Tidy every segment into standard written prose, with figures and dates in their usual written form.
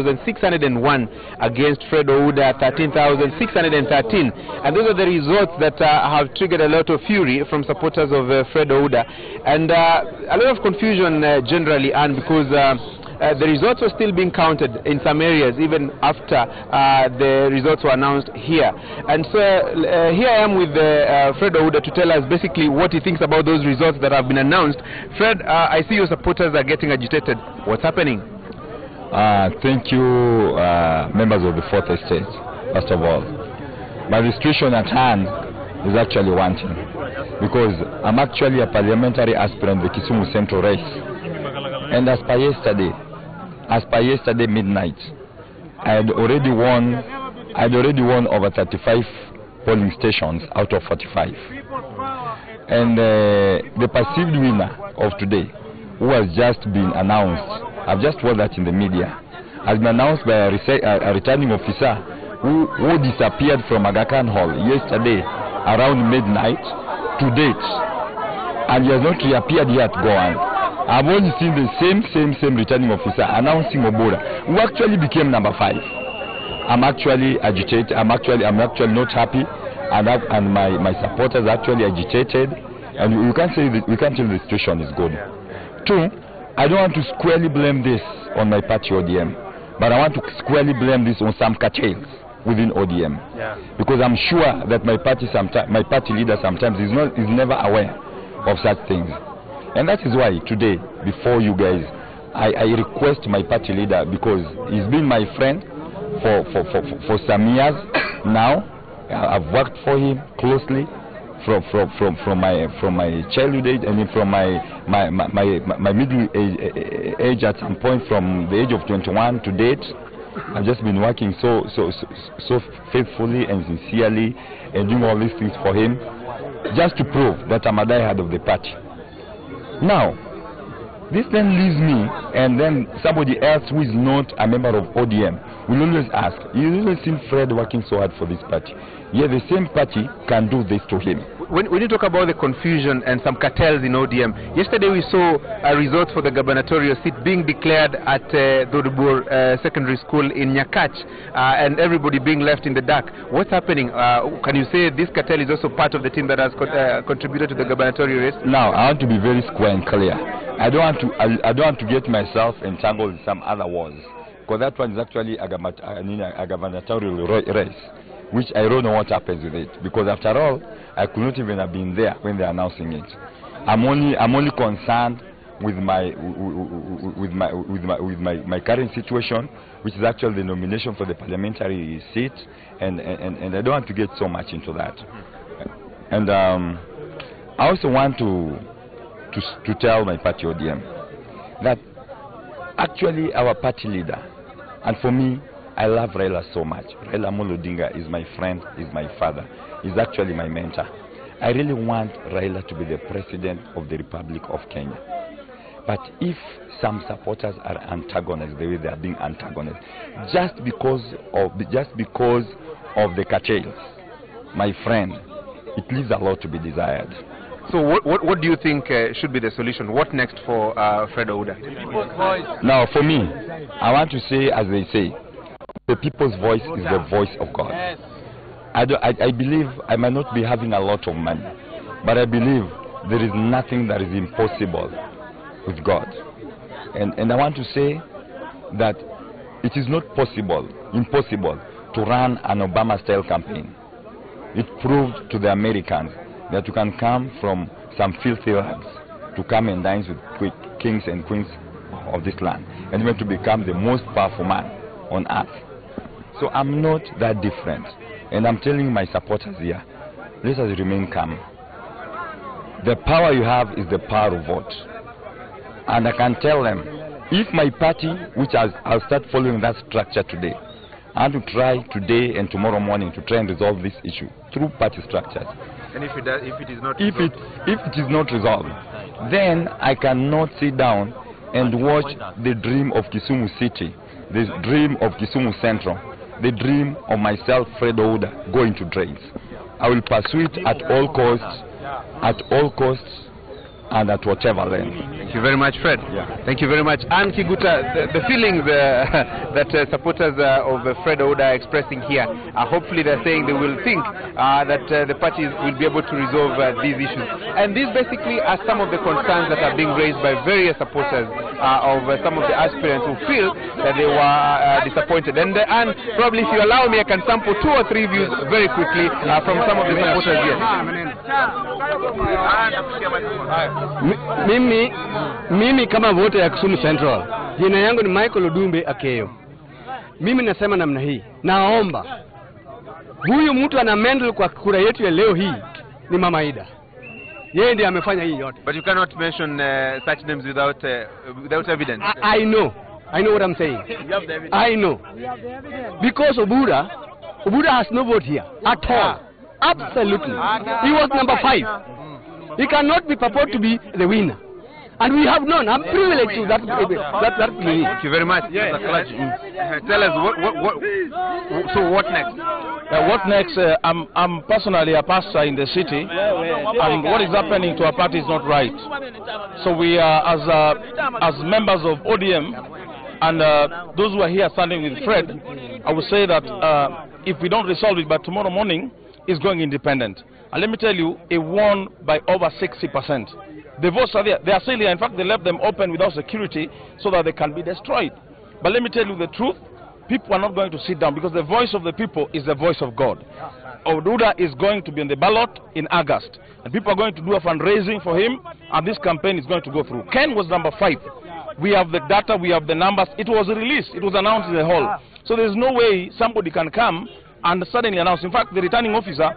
13,601 against Fred Ouda 13,613. And those are the results that have triggered a lot of fury from supporters of Fred Ouda. And a lot of confusion generally, and because the results were still being counted in some areas even after the results were announced here. And so here I am with Fred Ouda to tell us basically what he thinks about those results that have been announced. Fred, I see your supporters are getting agitated. What's happening? Thank you, members of the Fourth Estate. First of all, my situation at hand is actually one thing, because I'm actually a parliamentary aspirant in the Kisumu Central race. And as per yesterday midnight, I had already won over 35 polling stations out of 45. And the perceived winner of today, who has just been announced, I've just heard that in the media, has been announced by a returning officer who disappeared from Aga Khan Hall yesterday around midnight to date, and he has not reappeared yet. Go on. I've only seen the same returning officer announcing Obura, who actually became number 5. I'm actually agitated. I'm actually not happy, and my supporters are actually agitated, and we can't say the situation is good. 2, I don't want to squarely blame this on my party ODM, but I want to squarely blame this on some cartels within ODM, because I'm sure that my party leader sometimes is never aware of such things. And that is why today, before you guys, I request my party leader, because he's been my friend for some years now. I've worked for him closely from my childhood age, and from my middle age at some point, from the age of 21 to date. I've just been working so faithfully and sincerely and doing all these things for him, just to prove that I'm a diehard of the party. Now, this then leaves me, and then somebody else who is not a member of ODM will always ask, you always seen Fred working so hard for this party. Yeah, the same party can do this to him. When you talk about the confusion and some cartels in ODM, yesterday we saw a result for the gubernatorial seat being declared at Dodubur Secondary School in Nyakach, and everybody being left in the dark. What's happening? Can you say this cartel is also part of the team that has contributed to the gubernatorial race? Now, I want to be very square and clear. I don't want to get myself entangled in some other wars, because that one is actually a gubernatorial race, which I don't know what happens with it, because after all, I could not even have been there when they're announcing it. I'm only concerned with my current situation, which is actually the nomination for the parliamentary seat, and I don't want to get so much into that. And I also want to tell my party ODM that actually our party leader, and for me, I love Raila so much. Raila Amolo Odinga is my friend, is my father, is actually my mentor. I really want Raila to be the president of the Republic of Kenya. But if some supporters are antagonized the way they are being antagonized, just because of the cartels, my friend, it leaves a lot to be desired. So what do you think should be the solution? What next for Fred Ouda? Now, for me, I want to say, as they say, the people's voice is the voice of God. I believe I might not be having a lot of money, but I believe there is nothing that is impossible with God. And I want to say that it is not impossible to run an Obama-style campaign. It proved to the Americans that you can come from some filthy rags to come and dine with kings and queens of this land, and even to become the most powerful man on earth. So I'm not that different, and I'm telling my supporters here, let us remain calm. The power you have is the power of vote, and I can tell them, if my party, which I'll start following that structure today, I want to try today and tomorrow morning to try and resolve this issue through party structures. And if it is not resolved? If it is not resolved, then I cannot sit down and watch the dream of Kisumu City, the dream of Kisumu Central, the dream of myself, Fred Ouda, go into drains. I will pursue it at all costs, and at whatever length. Thank you very much, Fred. Yeah. Thank you very much. And Kiguta, the feelings that supporters of Fred Ouda are expressing here, hopefully they're saying they will think that the parties will be able to resolve these issues. And these basically are some of the concerns that are being raised by various supporters of some of the aspirants who feel that they were disappointed. And probably, if you allow me, I can sample 2 or 3 views very quickly from some of the supporters here. Mimi kama vote ya Kisumu Central, jina yangu ni Michael Odumbe Akeyo. Mimi nasema namna hii, naomba huyu mtu ana mendel kwa kura yetu ya leo hii ni Mama Ida. Yeye ndiye amefanya hii yote. But you cannot mention such names without evidence. I know what I'm saying. You have the evidence. I know. Because Obuda has no vote here at all. Absolutely. He was number 5. He cannot be purported to be the winner. And we have none. I'm privileged to that belief. Thank you very much. Yes. Tell us so what next? What next? I'm personally a pastor in the city, and what is happening to our party is not right. So we are, as members of ODM, and those who are here standing with Fred, I would say that if we don't resolve it by tomorrow morning, it's going independent. And let me tell you, it won by over 60%. The votes are there. They are still here. In fact, they left them open without security so that they can be destroyed. But let me tell you the truth. People are not going to sit down because the voice of the people is the voice of God. Ouda is going to be on the ballot in August. And people are going to do a fundraising for him. And this campaign is going to go through. Ken was number 5. We have the data. We have the numbers. It was released. It was announced in the hall. So there's no way somebody can come and suddenly announce. In fact, the returning officer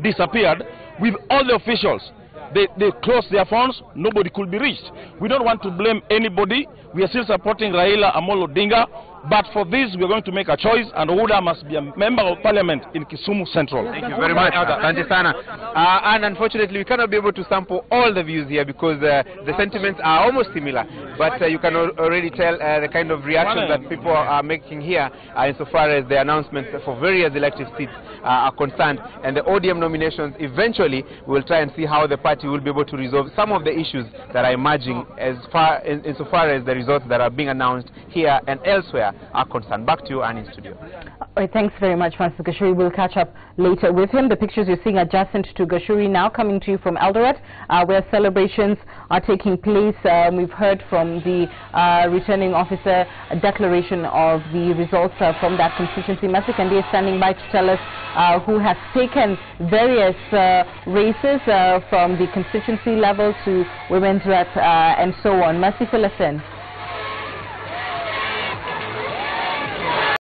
disappeared with all the officials. They closed their phones. Nobody could be reached. We don't want to blame anybody. We are still supporting Raila Amolo Odinga. But for this, we are going to make a choice, and Ouda must be a member of parliament in Kisumu Central. Thank you very much. Asante sana. And unfortunately, we cannot be able to sample all the views here because the sentiments are almost similar. But you can already tell the kind of reactions that people are making here insofar as the announcements for various elective seats are concerned. And the ODM nominations, eventually, we will try and see how the party will be able to resolve some of the issues that are emerging insofar as the results that are being announced here and elsewhere are concerned. Back to you, Anne, in studio. All right, thanks very much, Francis Gashuri. We'll catch up later with him. The pictures you're seeing adjacent to Gashuri now coming to you from Eldoret, where celebrations are taking place. We've heard from the returning officer a declaration of the results from that constituency. Masikandi is standing by to tell us who has taken various races from the constituency level to women's rep and so on. Mercy, fill us in.